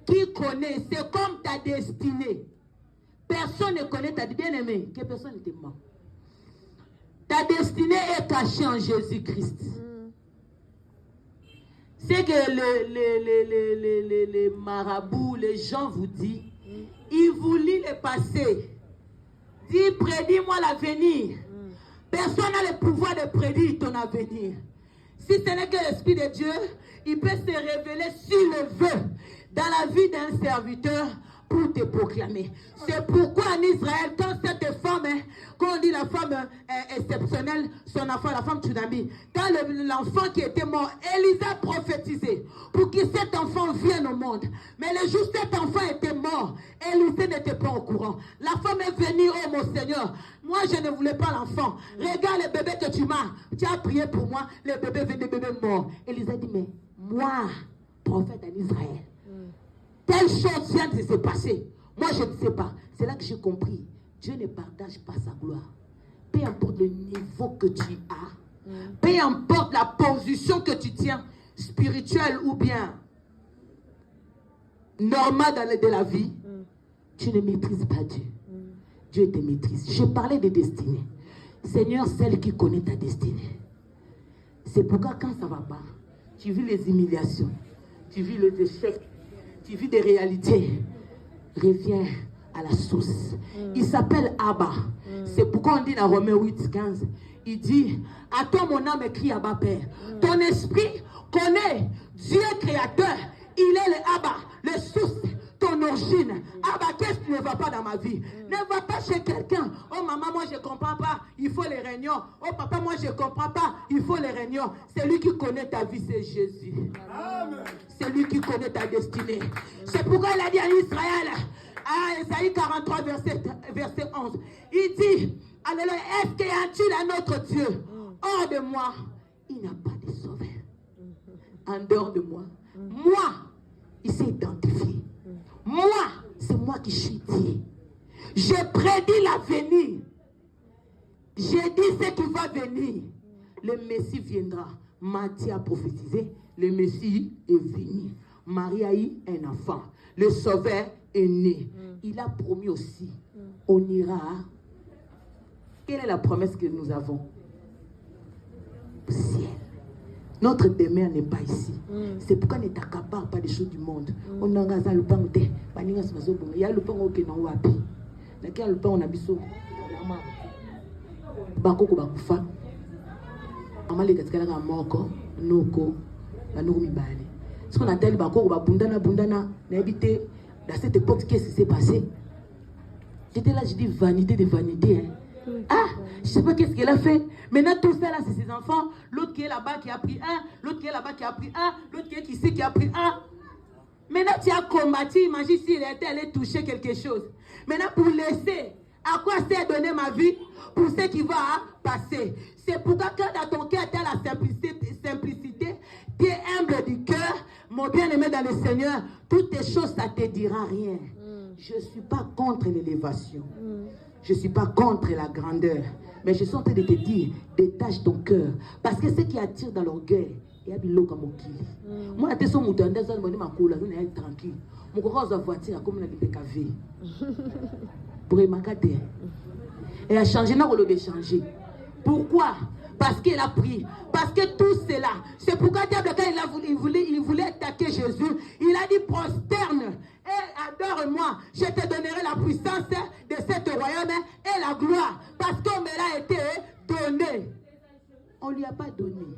qui connaît, c'est comme ta destinée. Personne ne connaît ta destinée, bien-aimé, que personne ne te ment. Ta destinée est cachée en Jésus-Christ. C'est que les marabouts, les gens vous disent, ils vous lisent le passé. Dis, prédis-moi l'avenir. Personne n'a le pouvoir de prédire ton avenir. Si ce n'est que l'Esprit de Dieu, il peut se révéler s'il le veut dans la vie d'un serviteur pour te proclamer. C'est pourquoi en Israël, quand cette femme, quand on dit la femme exceptionnelle, son enfant, la femme Tsunami, quand l'enfant qui était mort, Élisa prophétisait pour que cet enfant vienne au monde. Mais le jour où cet enfant était mort, Élisa n'était pas au courant. La femme est venue, oh mon Seigneur, moi je ne voulais pas l'enfant. Regarde le bébé que tu as prié pour moi, le bébé venait, le bébé mort. Élisa dit, mais moi, prophète en Israël, telle chose vient de se passer. Moi, je ne sais pas. C'est là que j'ai compris. Dieu ne partage pas sa gloire. Peu importe le niveau que tu as, peu importe la position que tu tiens, spirituelle ou bien normale de la vie, tu ne maîtrises pas Dieu. Dieu te maîtrise. Je parlais de destinée. Seigneur, celle qui connaît ta destinée. C'est pourquoi quand ça ne va pas, tu vis les humiliations, tu vis les échecs, tu vis des réalités, reviens à la source. Il s'appelle Abba. C'est pourquoi on dit dans Romains 8, 15, il dit, à toi mon âme crie Abba Père. Ton esprit connaît Dieu créateur. Il est le Abba, le source, ton origine. Abba, qu'est-ce qui ne va pas dans ma vie? Ne va pas chez quelqu'un. Oh maman, moi je ne comprends pas, il faut les réunions. Oh papa, moi je ne comprends pas, il faut les réunions. C'est lui qui connaît ta vie, c'est Jésus. C'est lui qui connaît ta destinée. C'est pourquoi il a dit à Israël, à Ésaïe 43, verset 11, il dit, alléluia, est-ce qu'il y a un autre Dieu? Hors de moi, il n'y a pas de sauveur. En dehors de moi, moi, il s'est identifié. Moi, c'est moi qui suis Dieu. J'ai prédit l'avenir. J'ai dit ce qui va venir. Le Messie viendra. Matthieu a prophétisé. Le Messie est venu. Marie a eu un enfant. Le Sauveur est né. Il a promis aussi. On ira. Quelle est la promesse que nous avons? Au ciel. Notre demeure n'est pas ici. C'est pourquoi nous t'accaparons pas des choses du monde. On a un le pain de il y a le pain au Kénan Wapi. Le pain on a biso. Bako Bakufa. Amale Katkala Moko, Noko, Banurumi Bali. Ce qu'on appelle Bako Bundana, n'habité dans cette époque, qu'est-ce qui s'est passé? J'étais là, j'ai dit vanité de vanité. Hein. Ah, je ne sais pas qu'est-ce qu'elle a fait. Maintenant, tout ça là, c'est ses enfants. L'autre qui est là-bas qui a pris un. L'autre qui est là-bas qui a pris un. L'autre qui est ici qui a pris un. Maintenant, tu as combattu. Imagine s'il était allé toucher quelque chose. Maintenant, pour laisser, à quoi c'est donner ma vie? Pour ce qui va passer. C'est pourquoi quand dans ton cœur, tu as la simplicité, tu es humble du cœur, mon bien-aimé dans le Seigneur, toutes tes choses, ça ne te dira rien. Je ne suis pas contre l'élévation. Je ne suis pas contre la grandeur. Mais je suis en train de te dire, détache ton cœur. Parce que ce qui attire dans l'orgueil, il y a des lots comme Okili. Moi, je suis tranquille. Je suis en voiture comme une BKV. Pour m'accader. Elle a changé, non, on l'a changé. Pourquoi? Parce qu'il a pris. Parce que tout cela. C'est pourquoi diable, quand il voulait attaquer Jésus, il a dit prosterne et adore-moi. Je te donnerai la puissance de cet royaume et la gloire. Parce qu'on me l'a été donné. On ne lui a pas donné.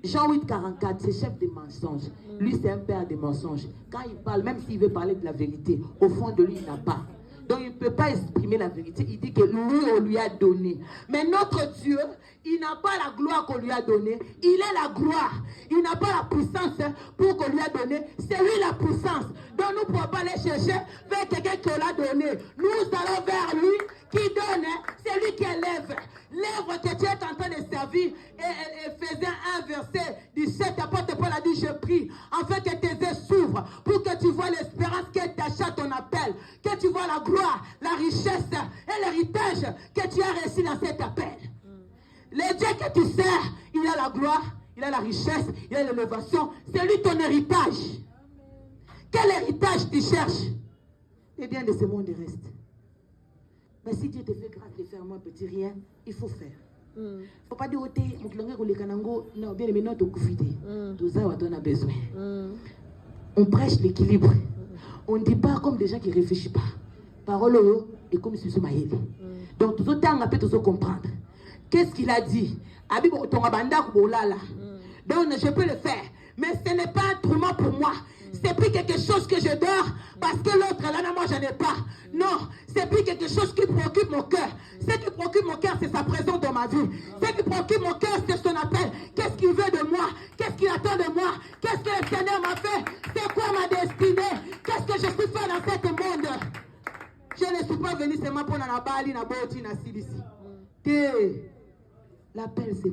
Jean 8, 44, c'est chef des mensonges. Lui, c'est un père des mensonges. Quand il parle, même s'il veut parler de la vérité, au fond de lui, il n'a pas. Donc il ne peut pas exprimer la vérité. Il dit que lui, on lui a donné. Mais notre Dieu, il n'a pas la gloire qu'on lui a donnée. Il est la gloire. Il n'a pas la puissance pour qu'on lui a donné. C'est lui la puissance. Donc nous ne pouvons pas aller chercher vers quelqu'un qui l'a donné. Nous allons vers lui qui donne. C'est lui qui élève. L'œuvre que tu es en train de servir. Et faisait un verset 17. Apôtre Paul a dit, je prie, afin que tes yeux s'ouvrent, pour que tu vois l'espérance qui t'achète ton appel. Que tu vois la gloire, la richesse et l'héritage que tu as reçu dans cet appel. Le Dieu que tu sers, il a la gloire, il a la richesse, il a l'élévation. C'est lui ton héritage. Quel héritage tu cherches? Les biens de ce monde restent. Mais si Dieu te fait grâce de faire moins petit rien, il faut faire. Il ne faut pas dire que non, bien aimé, non, tu as besoin. On prêche l'équilibre. On ne dit pas comme des gens qui ne réfléchissent pas. Parole et comme si c'est donc, tout le temps, on peut comprendre. Qu'est-ce qu'il a dit? Donc, je peux le faire. Mais ce n'est pas un tourment pour moi. C'est plus quelque chose que je dors parce que l'autre là, moi, je n'ai pas. Non, c'est plus quelque chose qui préoccupe mon cœur. Ce qui préoccupe mon cœur, c'est sa présence dans ma vie. Ce qui préoccupe mon cœur, c'est son appel. Qu'est-ce qu'il veut de moi? Qu'est-ce qu'il attend de moi? Qu'est-ce que le Seigneur m'a fait? C'est quoi ma destinée? Qu'est-ce que je suis fait dans ce monde? Je ne suis pas venu seulement pour la Bali, la Boti, la Silisi. L'appel, c'est